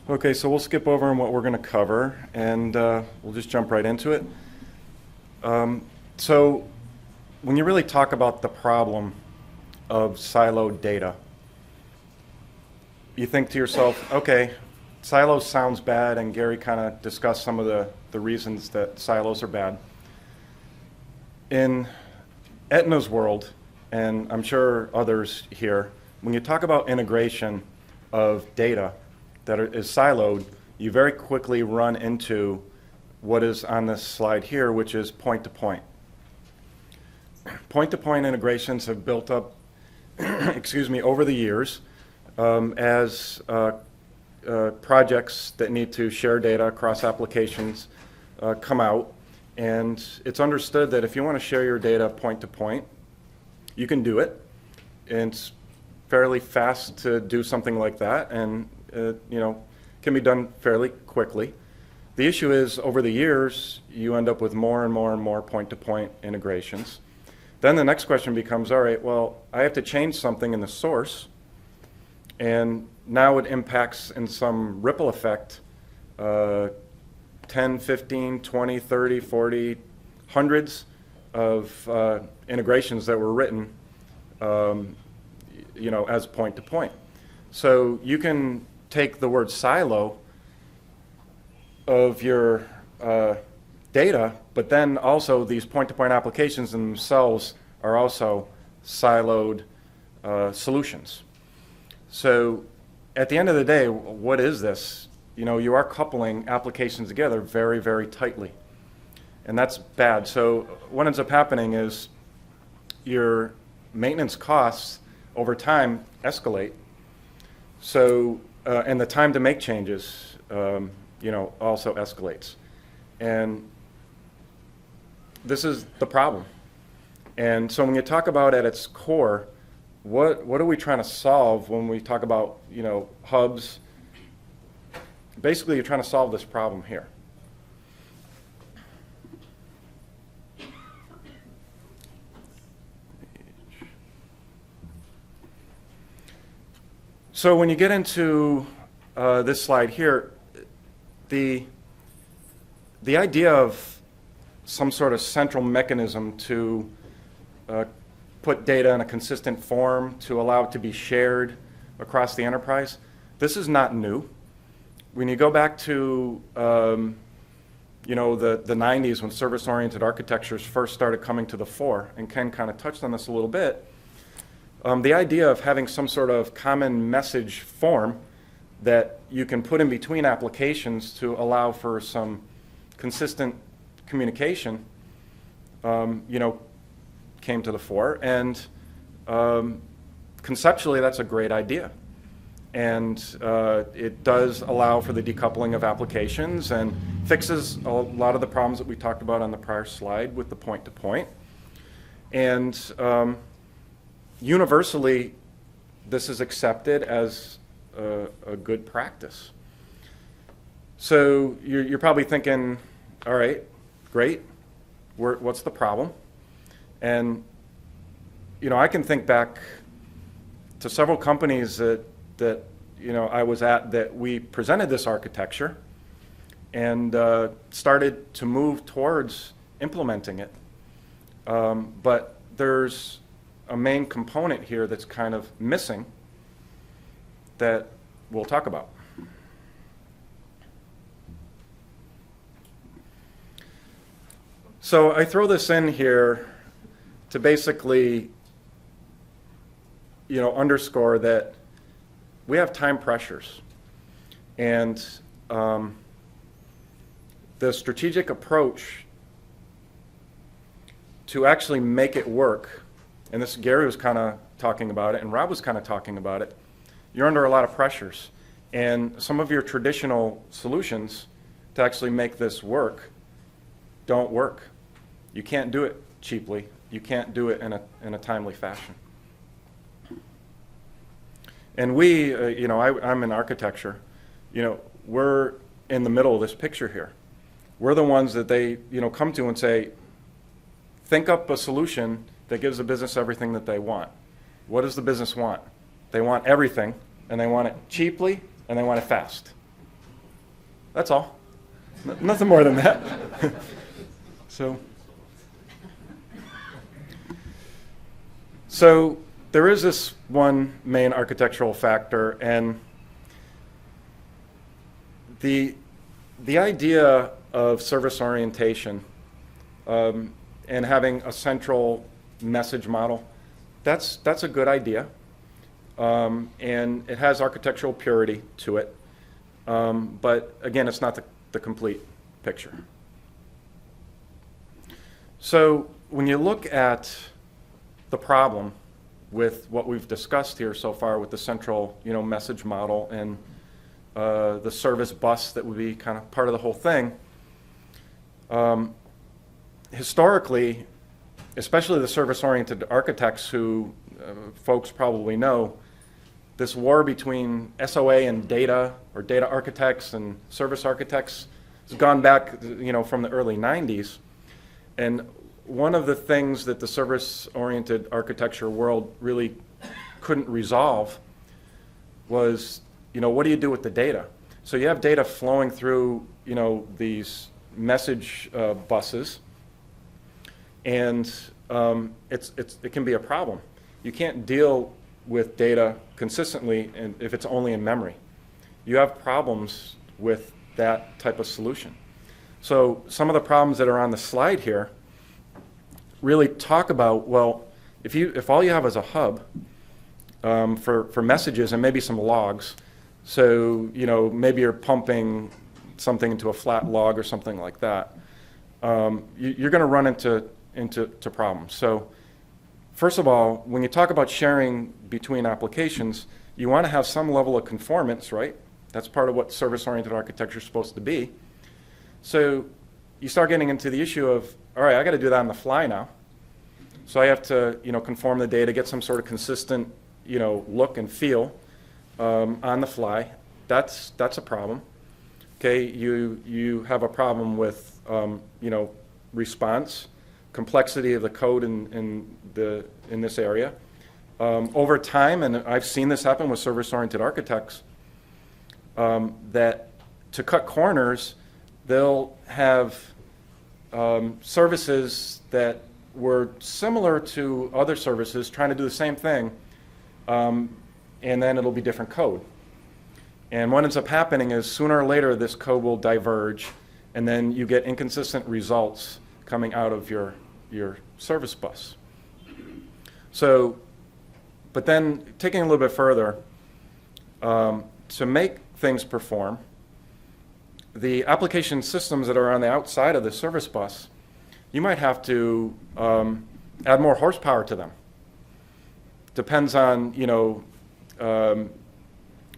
Okay, so we'll skip over on what we're going to cover, and we'll just jump right into it. So when you really talk about the problem of siloed data, you think to yourself, okay, silos sounds bad, and Gary kind of discussed some of the reasons that silos are bad. In Aetna's world, and I'm sure others here, when you talk about integration of data that is siloed, you very quickly run into what is on this slide here, which is point-to-point. Point-to-point integrations have built up over the years as projects that need to share data across applications come out. And it's understood that if you want to share your data point-to-point, you can do it. And it's fairly fast to do something like that, and can be done fairly quickly. The issue is, over the years, you end up with more and more and more point-to-point integrations. Then the next question becomes, all right, well, I have to change something in the source, and now it impacts in some ripple effect 10, 15, 20, 30, 40, hundreds of integrations that were written as point-to-point. So you can take the word silo of your data, but then also these point-to-point applications themselves are also siloed solutions. So at the end of the day, what is this? You are coupling applications together very, very tightly. And that's bad. So what ends up happening is your maintenance costs over time escalate. So, and the time to make changes, also escalates. And this is the problem. And so when you talk about at its core, what are we trying to solve when we talk about, hubs? Basically, you're trying to solve this problem here. So when you get into this slide here, the idea of some sort of central mechanism to put data in a consistent form to allow it to be shared across the enterprise, this is not new. When you go back to the 90s, when service-oriented architectures first started coming to the fore, and Ken kind of touched on this a little bit, the idea of having some sort of common message form that you can put in between applications to allow for some consistent communication, came to the fore. And conceptually, that's a great idea. And it does allow for the decoupling of applications and fixes a lot of the problems that we talked about on the prior slide with the point-to-point. And universally, this is accepted as a good practice. So you're probably thinking, all right, great, what's the problem? And I can think back to several companies that I was at that we presented this architecture and started to move towards implementing it. But there's a main component here that's kind of missing that we'll talk about. So I throw this in here to basically underscore that we have time pressures, and the strategic approach to actually make it work, and this Gary was kind of talking about it, and Rob was kind of talking about it, you're under a lot of pressures. And some of your traditional solutions to actually make this work don't work. You can't do it cheaply. You can't do it in a timely fashion. And we, I'm in architecture, we're in the middle of this picture here. We're the ones that they, come to and say, think up a solution that gives the business everything that they want. What does the business want? They want everything, and they want it cheaply, and they want it fast. That's all. Nothing more than that. So there is this one main architectural factor, and the idea of service orientation and having a central message model, that's a good idea, and it has architectural purity to it, but again, it's not the complete picture. So when you look at the problem with what we've discussed here so far with the central, message model and the service bus that would be kind of part of the whole thing, historically, especially the service-oriented architects who folks probably know, this war between SOA and data, or data architects and service architects, has gone back, from the early 90s. And one of the things that the service-oriented architecture world really couldn't resolve was, what do you do with the data? So you have data flowing through, these message buses, and it can be a problem. You can't deal with data consistently if it's only in memory. You have problems with that type of solution. So some of the problems that are on the slide here really talk about, well, if all you have is a hub for messages and maybe some logs, so maybe you're pumping something into a flat log or something like that, you're going to run into problems. So first of all, when you talk about sharing between applications, you want to have some level of conformance, right? That's part of what service-oriented architecture is supposed to be. So you start getting into the issue of, all right, I got to do that on the fly now. So I have to, conform the data, get some sort of consistent, look and feel on the fly. That's a problem. Okay, you have a problem with, response, complexity of the code in this area. Over time, and I've seen this happen with service-oriented architects, that to cut corners, they'll have services that were similar to other services trying to do the same thing, and then it'll be different code. And what ends up happening is sooner or later this code will diverge, and then you get inconsistent results coming out of your service bus. So, but then taking a little bit further, to make things perform, the application systems that are on the outside of the service bus, you might have to add more horsepower to them. Depends on,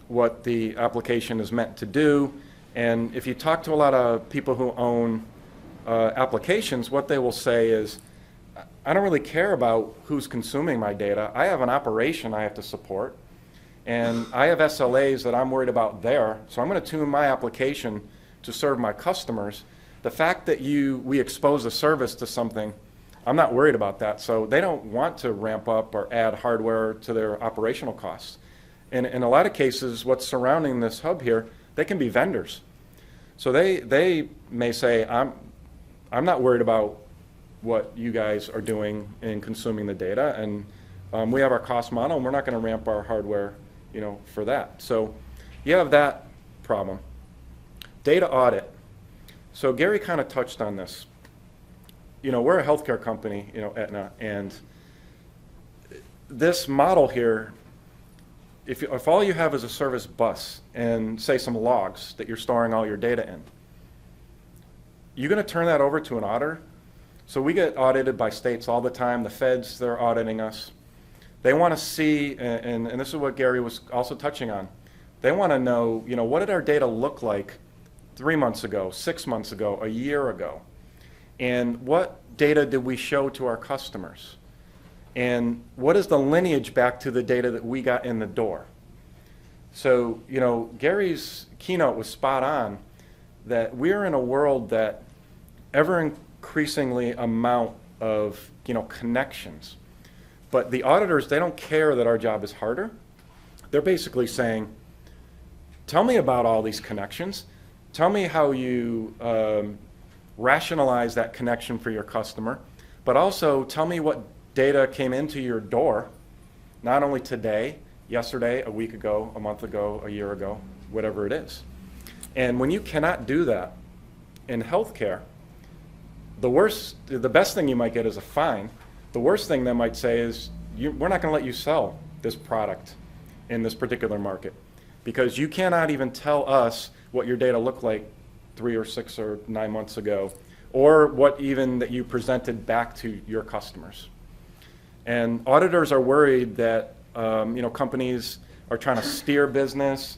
what the application is meant to do. And if you talk to a lot of people who own applications, what they will say is, I don't really care about who's consuming my data. I have an operation I have to support, and I have SLAs that I'm worried about there, so I'm going to tune my application to serve my customers. The fact that we expose a service to something, I'm not worried about that. So they don't want to ramp up or add hardware to their operational costs. And in a lot of cases, what's surrounding this hub here, they can be vendors. So they may say, I'm not worried about what you guys are doing in consuming the data, and we have our cost model, and we're not going to ramp our hardware, for that. So you have that problem. Data audit. So Gary kind of touched on this. We're a healthcare company, Aetna, and this model here, if all you have is a service bus and say some logs that you're storing all your data in, you're going to turn that over to an auditor. So we get audited by states all the time. The feds, they're auditing us. They want to see, and this is what Gary was also touching on, they want to know, what did our data look like 3 months ago, 6 months ago, a year ago? And what data did we show to our customers? And what is the lineage back to the data that we got in the door? So, Gary's keynote was spot on that we're in a world that ever increasingly amount of, connections. But the auditors, they don't care that our job is harder. They're basically saying, tell me about all these connections. tell me how you rationalize that connection for your customer, but also tell me what data came into your door, not only today, yesterday, a week ago, a month ago, a year ago, whatever it is. And when you cannot do that in healthcare, the best thing you might get is a fine. The worst thing they might say is, we're not going to let you sell this product in this particular market because you cannot even tell us what your data looked like 3 or 6 or 9 months ago, or what even that you presented back to your customers. And auditors are worried that companies are trying to steer business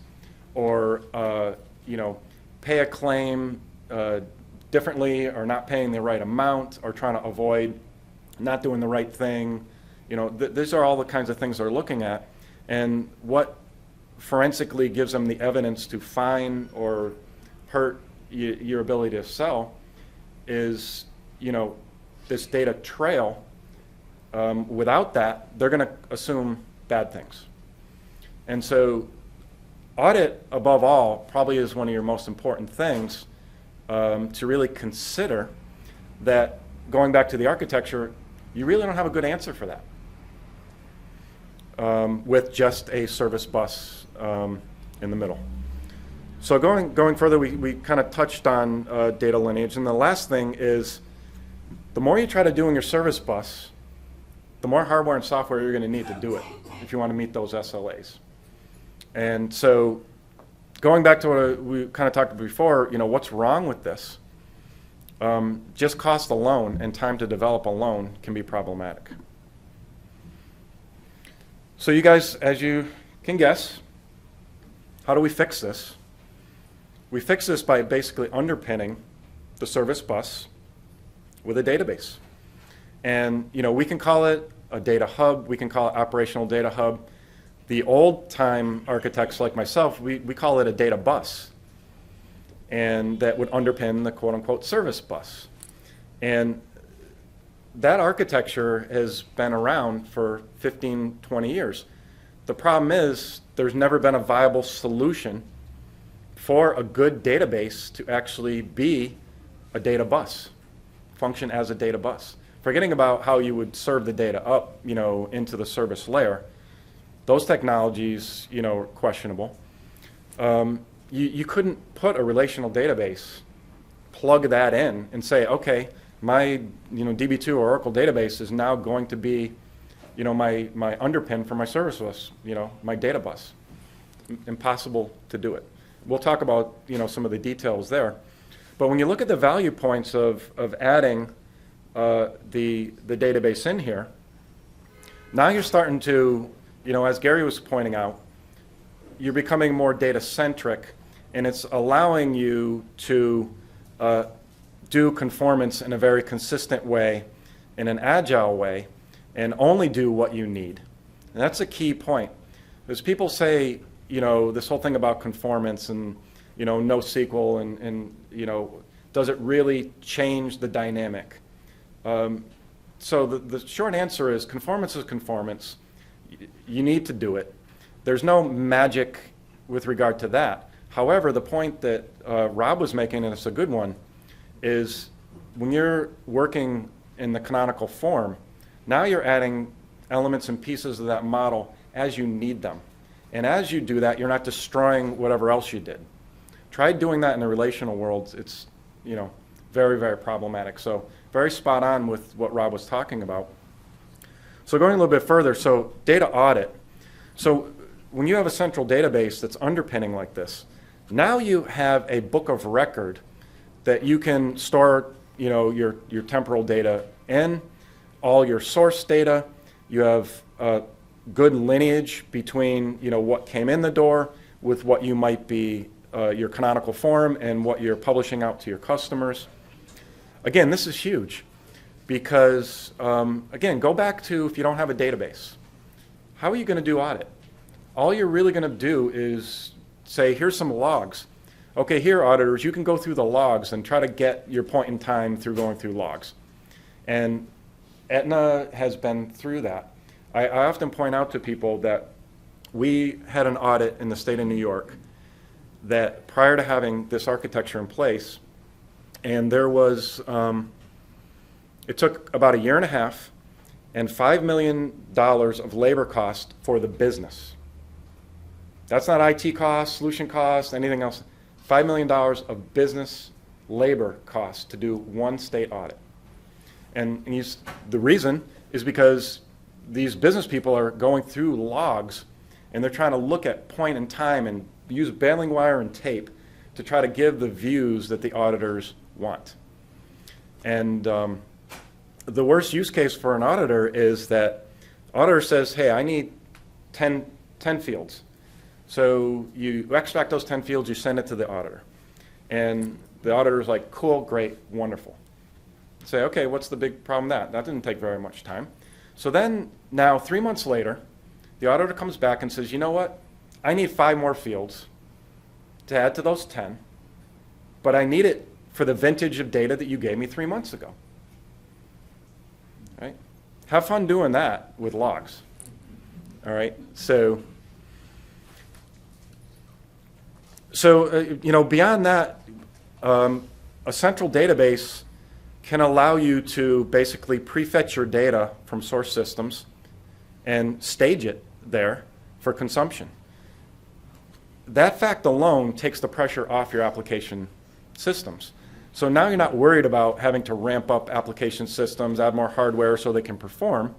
or pay a claim differently, or not paying the right amount, or trying to avoid not doing the right thing. These are all the kinds of things they're looking at. And what forensically gives them the evidence to fine or hurt your ability to sell is, this data trail. Without that, they're going to assume bad things. And so audit, above all, probably is one of your most important things to really consider. That, going back to the architecture, you really don't have a good answer for that with just a service bus in the middle. So going further, we kind of touched on data lineage. And the last thing is, the more you try to do in your service bus, the more hardware and software you're going to need to do it if you want to meet those SLAs. And so going back to what we kind of talked about before, what's wrong with this? Just cost alone and time to develop alone can be problematic. So you guys, as you can guess, how do we fix this? We fix this by basically underpinning the service bus with a database. And we can call it a data hub, we can call it operational data hub. The old time architects like myself, we call it a data bus. And that would underpin the quote unquote service bus. And that architecture has been around for 15, 20 years. The problem is there's never been a viable solution for a good database to actually be a data bus, function as a data bus. Forgetting about how you would serve the data up, into the service layer, those technologies, are questionable. You couldn't put a relational database, plug that in, and say, okay, my DB2 or Oracle database is now going to be, my underpin for my service bus, my data bus. Impossible to do it. We'll talk about some of the details there. But when you look at the value points of adding the database in here, now you're starting to, as Gary was pointing out, you're becoming more data-centric, and it's allowing you to do conformance in a very consistent way, in an agile way, and only do what you need. And that's a key point. Because people say, this whole thing about conformance and, NoSQL and does it really change the dynamic? So the short answer is conformance is conformance. You need to do it. There's no magic with regard to that. However, the point that Rob was making, and it's a good one, is when you're working in the canonical form, now you're adding elements and pieces of that model as you need them. And as you do that, you're not destroying whatever else you did. Try doing that in the relational world. It's very, very problematic. So very spot on with what Rob was talking about. So going a little bit further, so data audit. So when you have a central database that's underpinning like this, now you have a book of record that you can store your temporal data in, all your source data. You have good lineage between what came in the door with what you might be your canonical form and what you're publishing out to your customers. Again, this is huge because, again, go back to if you don't have a database. How are you going to do audit? All you're really going to do is say, here's some logs. Okay, here, auditors, you can go through the logs and try to get your point in time through going through logs. And Aetna has been through that. I often point out to people that we had an audit in the state of New York, that prior to having this architecture in place, and there was, it took about 1.5 years and $5 million of labor cost for the business. That's not IT costs, solution costs, anything else. $5 million of business labor costs to do one state audit. And the reason is because these business people are going through logs and they're trying to look at point in time and use baling wire and tape to try to give the views that the auditors want. And the worst use case for an auditor is that auditor says, hey, I need 10 fields. So you extract those 10 fields, you send it to the auditor. And the auditor's like, cool, great, wonderful. Say, okay, what's the big problem with that? That didn't take very much time. So then, now 3 months later, the auditor comes back and says, you know what? I need 5 more fields to add to those 10, but I need it for the vintage of data that you gave me 3 months ago. Right? Have fun doing that with logs. All right? So beyond that, a central database can allow you to basically prefetch your data from source systems and stage it there for consumption. That fact alone takes the pressure off your application systems. So now you're not worried about having to ramp up application systems, add more hardware so they can perform.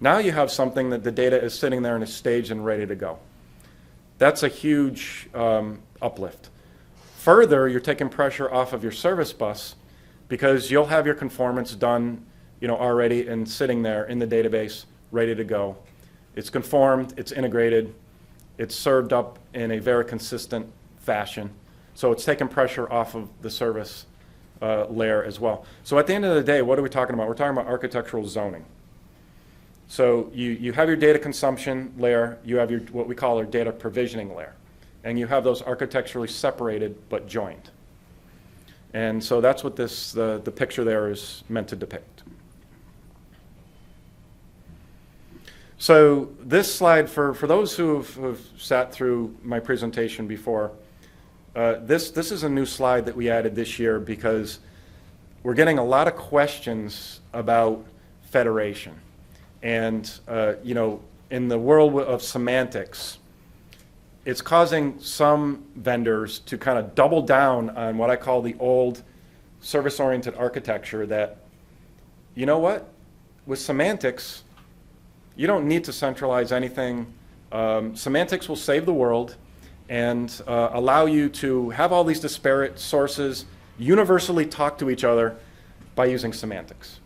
Now you have something that the data is sitting there and is staged and ready to go. That's a huge uplift. Further, you're taking pressure off of your service bus because you'll have your conformance done, already and sitting there in the database, ready to go. It's conformed, it's integrated, it's served up in a very consistent fashion. So it's taking pressure off of the service layer as well. So at the end of the day, what are we talking about? We're talking about architectural zoning. So you have your data consumption layer, you have your what we call our data provisioning layer, and you have those architecturally separated but joined. And so that's what the picture there is meant to depict. So this slide, for those who have sat through my presentation before, this is a new slide that we added this year because we're getting a lot of questions about federation. And in the world of semantics, it's causing some vendors to kind of double down on what I call the old service-oriented architecture that, you know what, with semantics, you don't need to centralize anything. Semantics will save the world and allow you to have all these disparate sources universally talk to each other by using semantics.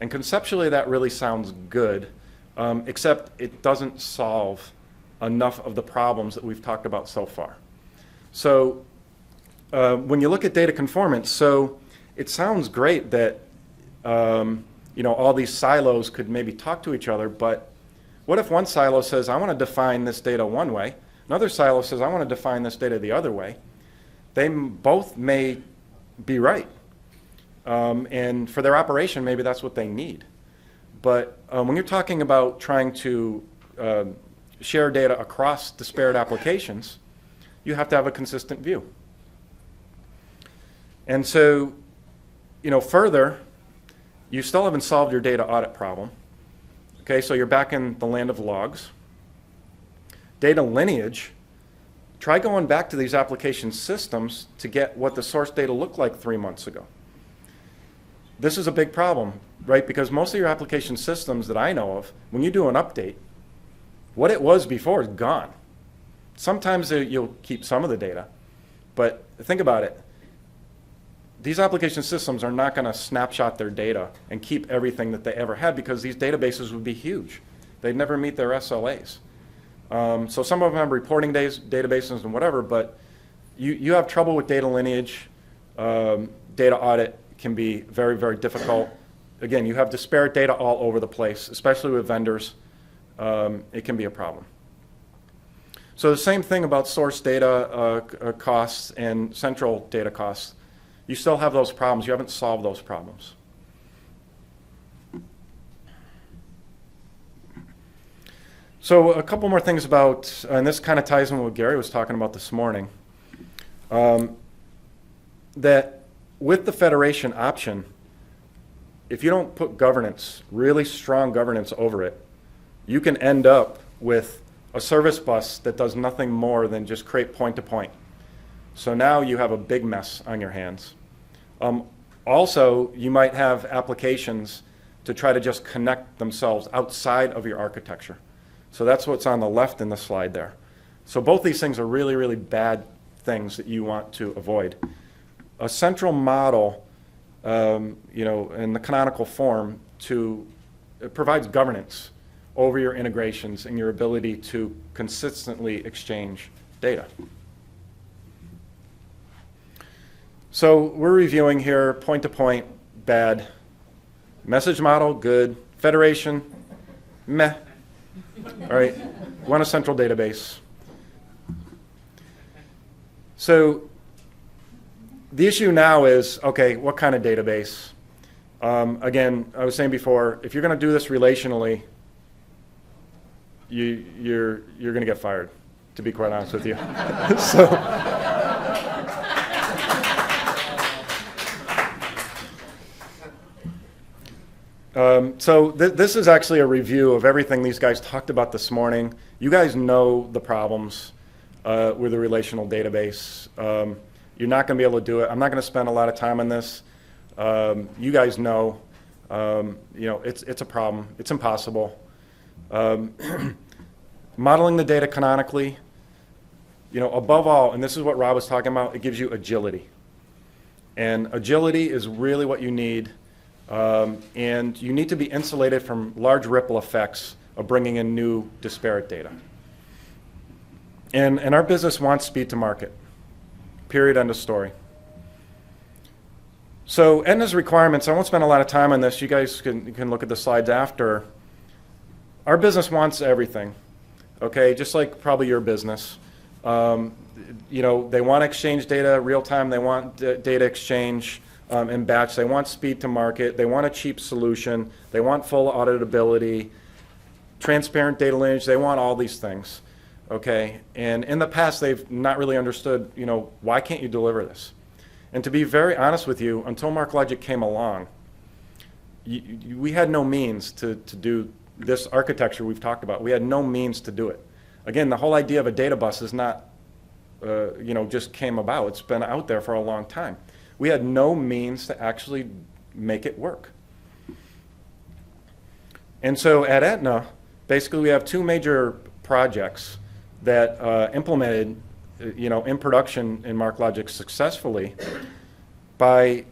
And conceptually, that really sounds good, except it doesn't solve enough of the problems that we've talked about so far. So when you look at data conformance, so it sounds great that all these silos could maybe talk to each other, but what if one silo says, I want to define this data one way, another silo says, I want to define this data the other way? They both may be right. And for their operation, maybe that's what they need. But when you're talking about trying to share data across disparate applications, you have to have a consistent view. And so, further, you still haven't solved your data audit problem. Okay, so you're back in the land of logs. Data lineage, try going back to these application systems to get what the source data looked like 3 months ago. This is a big problem, right? Because most of your application systems that I know of, when you do an update, what it was before is gone. Sometimes you'll keep some of the data, but think about it. These application systems are not going to snapshot their data and keep everything that they ever had because these databases would be huge. They'd never meet their SLAs. So some of them have reporting databases and whatever, but you have trouble with data lineage. Data audit can be very, very difficult. Again, you have disparate data all over the place, especially with vendors. It can be a problem. So the same thing about source data costs and central data costs. You still have those problems. You haven't solved those problems. So a couple more things about, and this kind of ties in with what Gary was talking about this morning. that with the federation option, if you don't put governance, really strong governance over it, you can end up with a service bus that does nothing more than just create point-to-point. So now you have a big mess on your hands. Also, you might have applications to try to just connect themselves outside of your architecture. So that's what's on the left in the slide there. So both these things are really, really bad things that you want to avoid. A central model, in the canonical form, it provides governance over your integrations and your ability to consistently exchange data. So we're reviewing here point-to-point, bad. Message model, good. Federation, meh. All right, want a central database. So the issue now is, okay, what kind of database? Again, I was saying before, if you're going to do this relationally, you're going to get fired, to be quite honest with you. This is actually a review of everything these guys talked about this morning. You guys know the problems with a relational database. You're not going to be able to do it. I'm not going to spend a lot of time on this. You guys know, it's a problem. It's impossible. Modeling the data canonically, above all, and this is what Rob was talking about, it gives you agility. And agility is really what you need. And you need to be insulated from large ripple effects of bringing in new disparate data. And our business wants speed to market. Period, end of story. So Aetna's requirements, I won't spend a lot of time on this. You guys can look at the slides after. Our business wants everything, okay? Just like probably your business. They want to exchange data real time. They want data exchange in batch. They want speed to market. They want a cheap solution. They want full auditability, transparent data lineage. They want all these things, okay? And in the past, they've not really understood, why can't you deliver this? And to be very honest with you, until MarkLogic came along, we had no means to do this architecture we've talked about. We had no means to do it. Again, the whole idea of a data bus is not, just came about. It's been out there for a long time. We had no means to actually make it work. And so at Aetna, basically we have two major projects that implemented in production in MarkLogic successfully by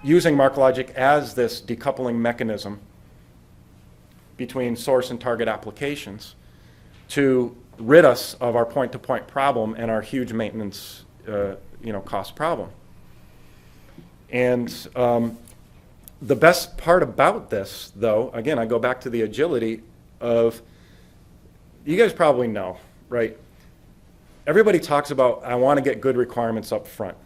using MarkLogic as this decoupling mechanism between source and target applications to rid us of our point-to-point problem and our huge maintenance cost problem. And the best part about this, though, again, I go back to the agility of, you guys probably know, right? Everybody talks about, I want to get good requirements up front,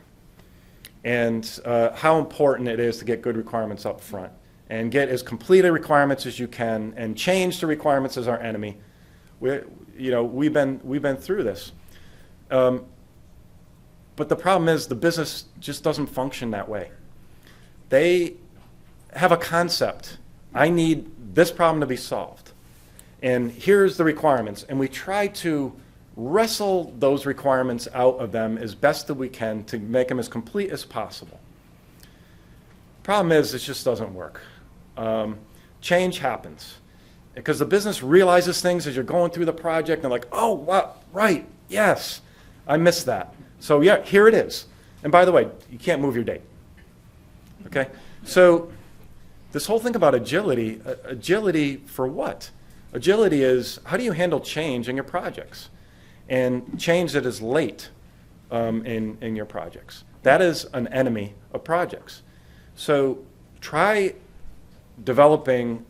and how important it is to get good requirements up front and get as complete a requirements as you can and change the requirements as our enemy. We've been through this. But the problem is the business just doesn't function that way. They have a concept. I need this problem to be solved. And here's the requirements. And we try to wrestle those requirements out of them as best that we can to make them as complete as possible. Problem is, it just doesn't work. Change happens. Because the business realizes things as you're going through the project, and they're like, oh, wow, right, yes, I missed that. So yeah, here it is. And by the way, you can't move your date. Okay? So this whole thing about agility, agility for what? Agility is, how do you handle change in your projects? And change that is late in your projects. That is an enemy of projects. So try developing,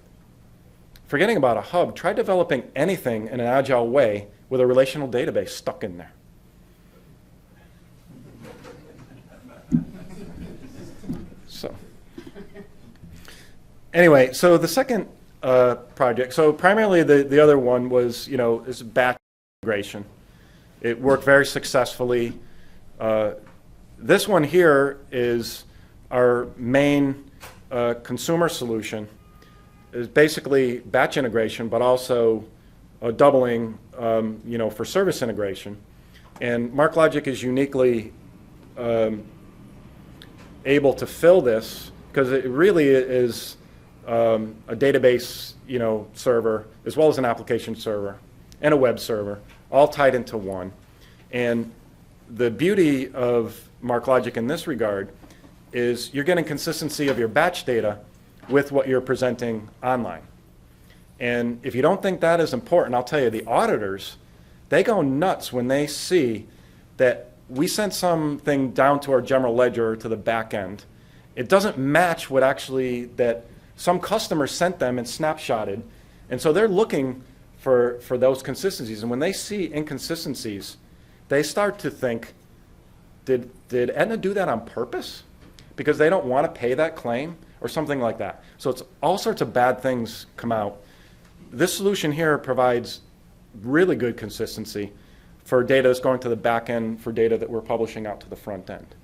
forgetting about a hub, try developing anything in an agile way with a relational database stuck in there. So anyway, so the second project, so primarily the other one was, is batch integration. It worked very successfully. This one here is our main consumer solution. It's basically batch integration, but also doubling, for service integration. And MarkLogic is uniquely able to fill this because it really is a database, server, as well as an application server and a web server, all tied into one. And the beauty of MarkLogic in this regard is you're getting consistency of your batch data with what you're presenting online. And if you don't think that is important, I'll tell you, the auditors, they go nuts when they see that we sent something down to our general ledger to the back end. It doesn't match what actually that some customer sent them and snapshotted. And so they're looking for those consistencies. And when they see inconsistencies, they start to think, did Aetna do that on purpose? Because they don't want to pay that claim or something like that. So it's all sorts of bad things come out. This solution here provides really good consistency for data that's going to the back end, for data that we're publishing out to the front end.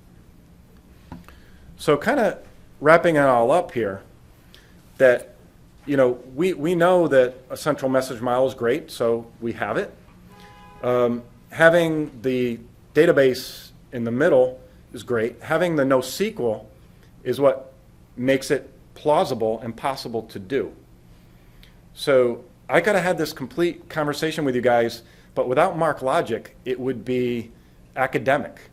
So kind of wrapping it all up here, that we know that a central message model is great, so we have it. Having the database in the middle is great. Having the NoSQL is what makes it plausible and possible to do. So I could have had this complete conversation with you guys, but without MarkLogic, it would be academic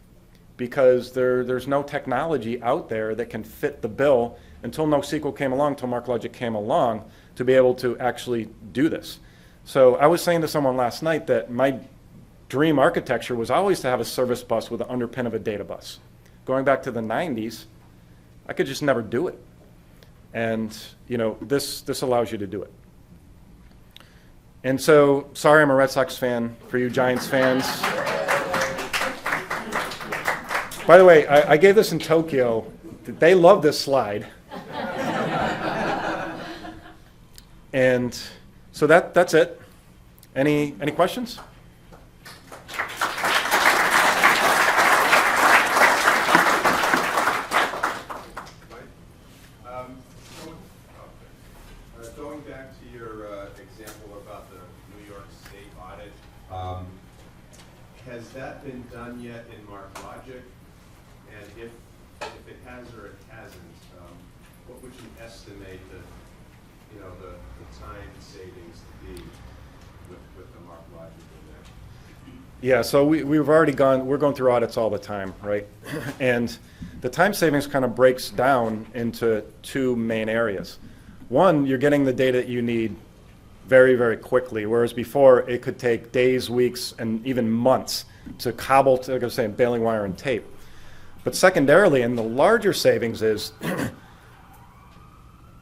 because there's no technology out there that can fit the bill until NoSQL came along, until MarkLogic came along to be able to actually do this. So I was saying to someone last night that my dream architecture was always to have a service bus with an underpin of a data bus. Going back to the 90s, I could just never do it. And this allows you to do it. And so, sorry I'm a Red Sox fan for you Giants fans. By the way, I gave this in Tokyo. They love this slide. And so that's it. Any questions? Going back to your example about the New York State audit, has that been done yet in MarkLogic? And if it has or it hasn't, what would you estimate the time savings to be with the MarkLogic in there? Yeah, so we're going through audits all the time, right? And the time savings kind of breaks down into two main areas. One, you're getting the data that you need very, very quickly, whereas before it could take days, weeks, and even months to cobble, like I was saying, baling wire and tape. But secondarily, and the larger savings is,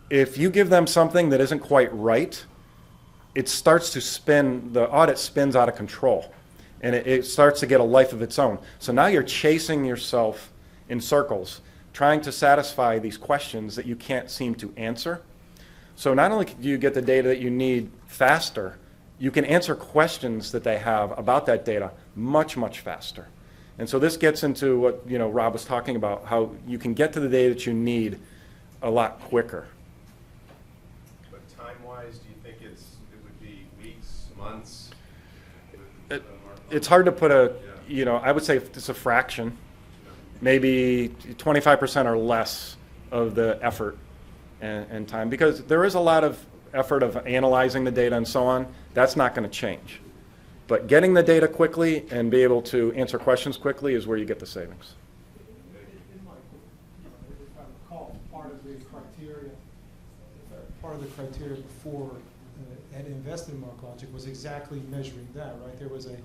if you give them something that isn't quite right, it starts to spin, the audit spins out of control, and it starts to get a life of its own. So now you're chasing yourself in circles, trying to satisfy these questions that you can't seem to answer. So not only do you get the data that you need faster, you can answer questions that they have about that data much, much faster. And so this gets into what Rob was talking about, how you can get to the data that you need a lot quicker. But time-wise, do you think it would be weeks, months? It's hard to put I would say it's a fraction, maybe 25% or less of the effort and time, because there is a lot of effort of analyzing the data and so on. That's not going to change. But getting the data quickly and be able to answer questions quickly is where you get the savings. If I recall, part of the criteria before Aetna invested in MarkLogic was exactly measuring that, right? There was a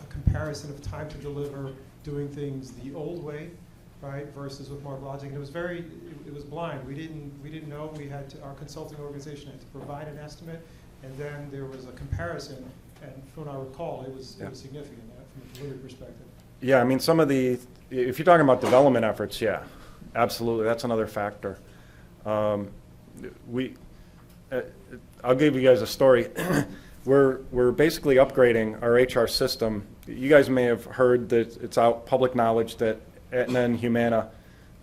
comparison of time to deliver, doing things the old way, right, versus with MarkLogic. And it was blind. We didn't know. Our consulting organization had to provide an estimate, and then there was a comparison. And from what I recall, it was significant from a delivery perspective. Yeah, I mean, if you're talking about development efforts, yeah, absolutely, that's another factor. I'll give you guys a story. We're basically upgrading our HR system, you guys may have heard that it's out public knowledge that Aetna and Humana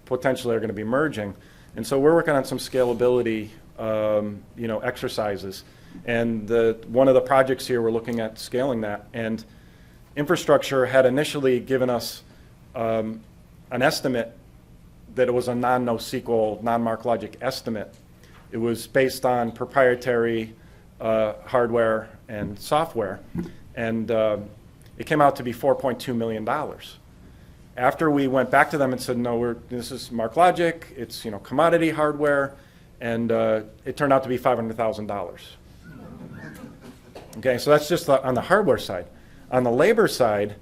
potentially are going to be merging. And so we're working on some scalability exercises. And one of the projects here, we're looking at scaling that. And infrastructure had initially given us an estimate that it was a non-NoSQL, non-MarkLogic estimate. It was based on proprietary hardware and software. And it came out to be $4.2 million. After we went back to them and said, no, this is MarkLogic, it's commodity hardware, and it turned out to be $500,000. Okay, so that's just on the hardware side. On the labor side,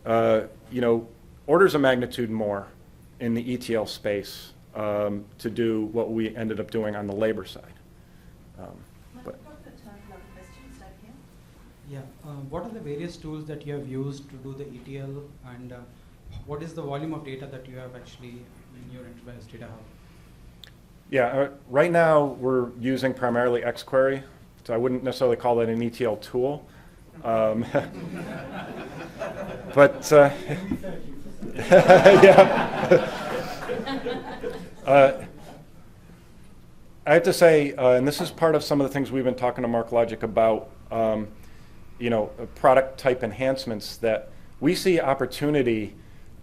orders of magnitude more in the ETL space to do what we ended up doing on the labor side. Yeah, what are the various tools that you have used to do the ETL, and what is the volume of data that you have actually in your enterprise data hub? Yeah, right now we're using primarily XQuery, so I wouldn't necessarily call that an ETL tool. But yeah. I have to say, and this is part of some of the things we've been talking to MarkLogic about, product type enhancements, that we see opportunity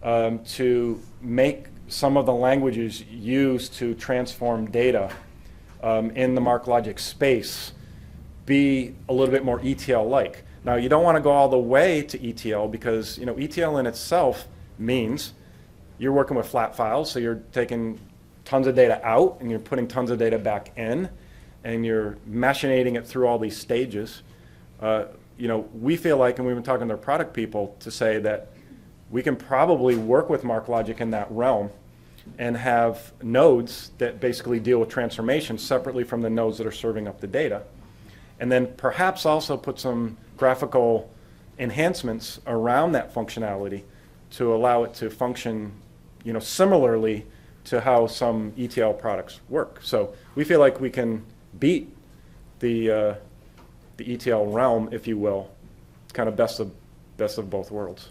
to make some of the languages used to transform data in the MarkLogic space be a little bit more ETL-like. Now, you don't want to go all the way to ETL because ETL in itself means you're working with flat files, so you're taking tons of data out and you're putting tons of data back in, and you're machinating it through all these stages. We feel like, and we've been talking to our product people to say that we can probably work with MarkLogic in that realm and have nodes that basically deal with transformation separately from the nodes that are serving up the data. And then perhaps also put some graphical enhancements around that functionality to allow it to function, similarly to how some ETL products work. So we feel like we can beat the ETL realm, if you will, kind of best of both worlds.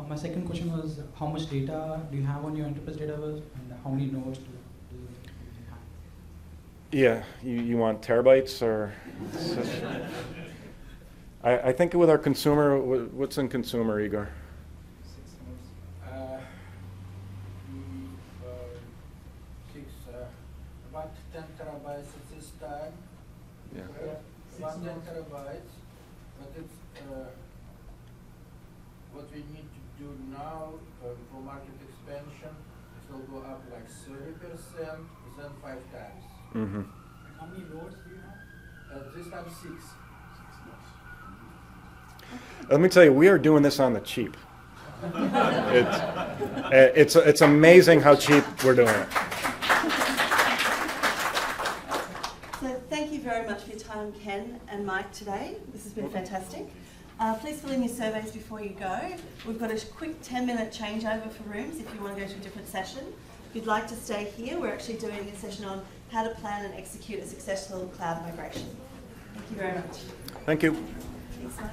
My second question was, how much data do you have on your enterprise database, and how many nodes do you have? Yeah, you want terabytes or? I think with our consumer, what's in consumer, Igor? 6 nodes. About 10 terabytes at this time. Yeah. About 10 terabytes, but it's what we need to do now for market expansion. It will go up like 30%, then 5 times. Mm-hmm. How many nodes do you have? This time 6. Let me tell you, we are doing this on the cheap. It's amazing how cheap we're doing it. So thank you very much for your time, Ken and Mike, today. This has been fantastic. Please fill in your surveys before you go. We've got a quick 10-minute changeover for rooms if you want to go to a different session. If you'd like to stay here, we're actually doing a session on how to plan and execute a successful cloud migration. Thank you very much. Thank you. Thanks, Mike.